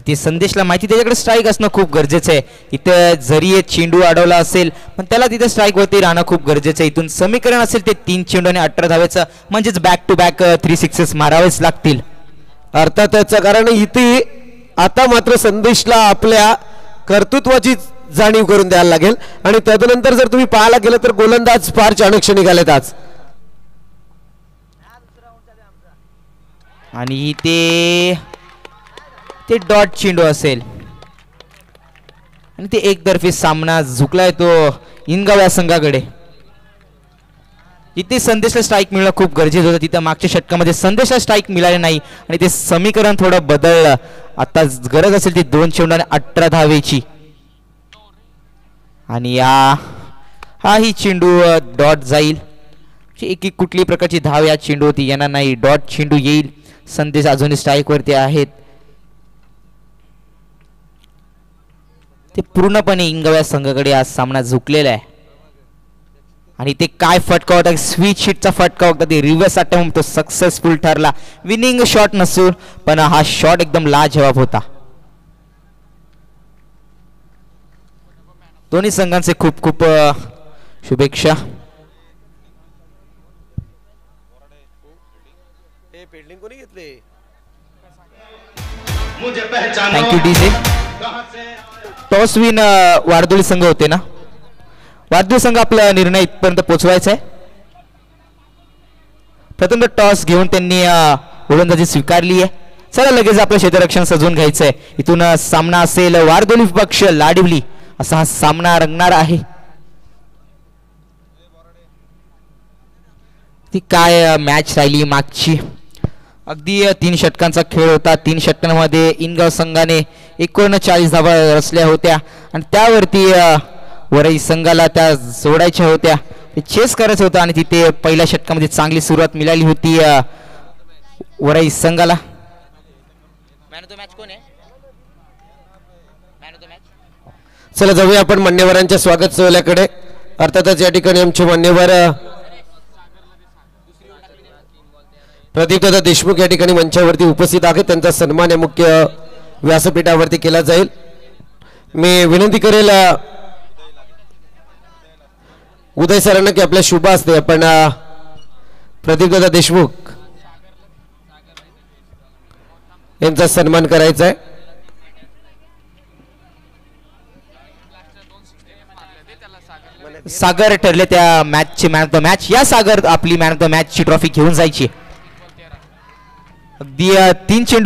ते संदेशला माहिती त्याच्याकडे स्ट्राईक असणं खूप गरजेचं आहे. इथं जरी चेंडू अडवला असेल पण त्याला तिथे स्ट्राईक वरती राहणं खूप गरजेचं आहे. इथून समीकरण असेल ते 3 चेंडू आणि 18 धावेचं, म्हणजेच बॅक टू बॅक 3 सिक्सेस मारावेच लागतील. अर्थातच, कारण इथे आता मात्र संदेशला आपल्या कर्तृत्वाची जाणीव करून द्यायला लागेल आणि तदनंतर जर तुम्ही पाहायला गेलं तर गोलंदाज फार चाणक्ष निघालेत आज. आणि ते डॉट चेंडू असेल आणि ते एकतर्फी सामना झुकलाय तो इनगाव या संघाकडे. इथे संदेशला स्ट्राईक मिळणं खूप गरजेचं होतं. तिथं मागच्या षटकामध्ये संदेशला स्ट्राईक मिळाले नाही आणि ते समीकरण थोडं बदललं. आता गरज असेल ती 2 चेंडू आणि 18 धावेची. आणि हा ही चेंडू डॉट जाईल. एक कुठली प्रकारची धाव या चेंडू होती यांना नाही, डॉट चेंडू येईल. संदेश अजूनही स्ट्राईक वरती आहेत. ते पूर्णपणे इंगव या संघाकडे आज सामना झुकलेला आहे. आणि ते काय फटका होता, स्विच हिटचा फटका होता. ते रिव्हर्स अटेम्प्ट तो सक्सेसफुल ठरला. विनिंग शॉट नसून पण हा शॉट एकदम लाजवाब होता. दोन्ही संघांचे खूप खूप शुभेच्छा. Thank you DJ. टॉस विन वारदोळी संघ होते ना. वारदोळी संघ आपला निर्णय इथपर्यंत पोहोचवायचा आहे. प्रथम टॉस घेऊन त्यांनी गोलंदाजी स्वीकारली आहे. चला लगेच आपलं क्षेत्ररक्षण सजवून घ्यायचंय. इथून सामना असेल वारदोळी पक्ष लाडिवली असा हा सामना रंगणार आहे. ती काय मॅच राहिली मागची. अगदी 3 षटकांचा खेळ होता. 3 षटकांमध्ये इनगाव संघाने 39 धावा रचल्या होत्या आणि त्यावरती वरई संघाला त्या जोडायच्या होत्या. ते चेस करायचं होतं आणि तिथे पहिल्या षटकामध्ये चांगली सुरुवात मिळाली होती वरई संघाला. मॅन ऑफ द मॅच कोण आहे? Man of the match. चला जाऊया आपण मान्यवरांच्या स्वागत सोहळ्याकडे. अर्थातच या ठिकाणी आमचे मान्यवर प्रदीपदादा देशमुख या ठिकाणी मंचावरती उपस्थित आहेत. त्यांचा सन्मान या मुख्य व्यासपीठावरती केला जाईल. मी विनंती करेल उदय सरांना की आपल्या शुभ असते आपण प्रदीपदादा देशमुख यांचा सन्मान करायचा आहे. सागर ठरले त्या मॅचचे मॅन ऑफ द मॅच. या सागर आपली मॅन ऑफ द मॅचची ट्रॉफी घेऊन जायची. अगदी 3 चेंडू